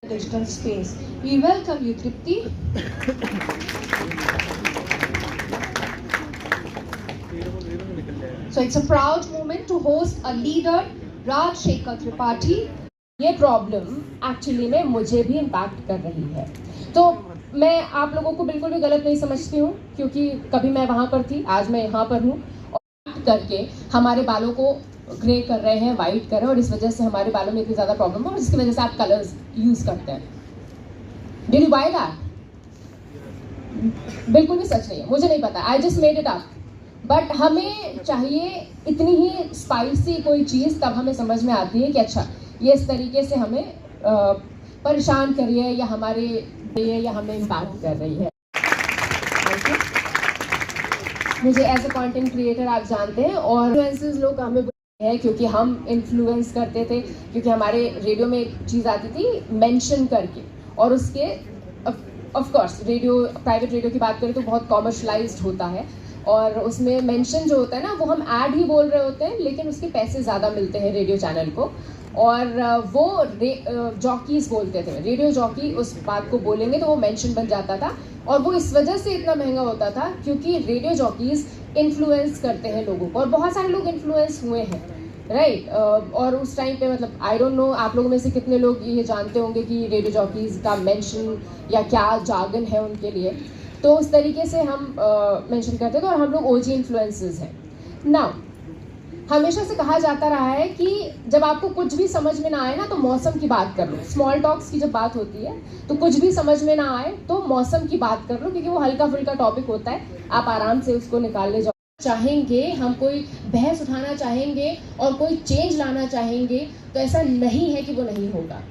digital space. We welcome you, Tripti. So it's a proud moment to host a leader, Rajshekhar Tripathi. ये problem actually में मुझे भी impact कर रही है, तो मैं आप लोगों को बिल्कुल भी गलत नहीं समझती हूँ, क्योंकि कभी मैं वहाँ पर थी, आज मैं यहाँ पर हूँ। और करके हमारे बालों को ग्रे कर रहे हैं, वाइट कर रहे हैं, और इस वजह से हमारे बालों में इतनी ज़्यादा प्रॉब्लम है, और जिसकी वजह से आप कलर्स यूज़ करते हैं। Did you by that? बिल्कुल भी सच नहीं है, मुझे नहीं पता, I just made it up. But हमें चाहिए इतनी ही स्पाइसी कोई चीज़, तब हमें समझ में आती है कि अच्छा ये इस तरीके से हमें परेशान कर रही है, या हमारे या हमें इम्पैक्ट कर रही है। मुझे एज अ कंटेंट क्रिएटर आप जानते हैं, और इन्फ्लुएंसर्स लोग हमें है क्योंकि हम इन्फ्लुएंस करते थे, क्योंकि हमारे रेडियो में एक चीज़ आती थी मेंशन करके, और उसके of course radio, private radio की बात करें तो बहुत कॉमर्शलाइज्ड होता है, और उसमें मेंशन जो होता है ना, वो हम ऐड ही बोल रहे होते हैं, लेकिन उसके पैसे ज़्यादा मिलते हैं रेडियो चैनल को, और वो जॉकीज़ बोलते थे, रेडियो जॉकी उस बात को बोलेंगे तो वो मेंशन बन जाता था, और वो इस वजह से इतना महंगा होता था क्योंकि रेडियो जॉकीज़ इन्फ्लुएंस करते हैं लोगों को, और बहुत सारे लोग इन्फ्लुएंस हुए हैं, राइट। और उस टाइम पे मतलब आई डोंट नो आप लोगों में से कितने लोग ये जानते होंगे कि रेडियो जॉकीज़ का मेंशन या क्या जार्गन है उनके लिए, तो उस तरीके से हम मेंशन करते थे, और हम लोग ओजी इन्फ्लुएंसर्स हैं। नाउ हमेशा से कहा जाता रहा है कि जब आपको कुछ भी समझ में ना आए ना, तो मौसम की बात कर लो। स्मॉल टॉक्स की जब बात होती है तो कुछ भी समझ में ना आए तो मौसम की बात कर लो, क्योंकि वो हल्का फुल्का टॉपिक होता है, आप आराम से उसको निकाल ले जाओ। चाहेंगे हम कोई बहस उठाना चाहेंगे और कोई चेंज लाना चाहेंगे, तो ऐसा नहीं है कि वो नहीं होगा,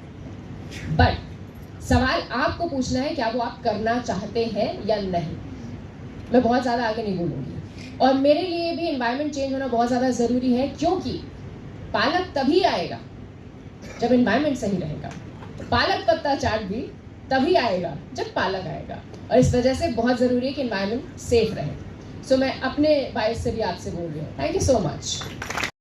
बट सवाल आपको पूछना है क्या वो आप करना चाहते हैं या नहीं। मैं बहुत ज़्यादा आगे नहीं बोलूँगी, और मेरे लिए भी एनवायरनमेंट चेंज होना बहुत ज़्यादा ज़रूरी है, क्योंकि पालक तभी आएगा जब एनवायरनमेंट सही रहेगा, पालक पत्ता चाट भी तभी आएगा जब पालक आएगा, और इस वजह से बहुत ज़रूरी है कि एनवायरनमेंट सेफ रहे। सो मैं अपने बायस से भी आपसे बोल रही हूँ। Thank you so much.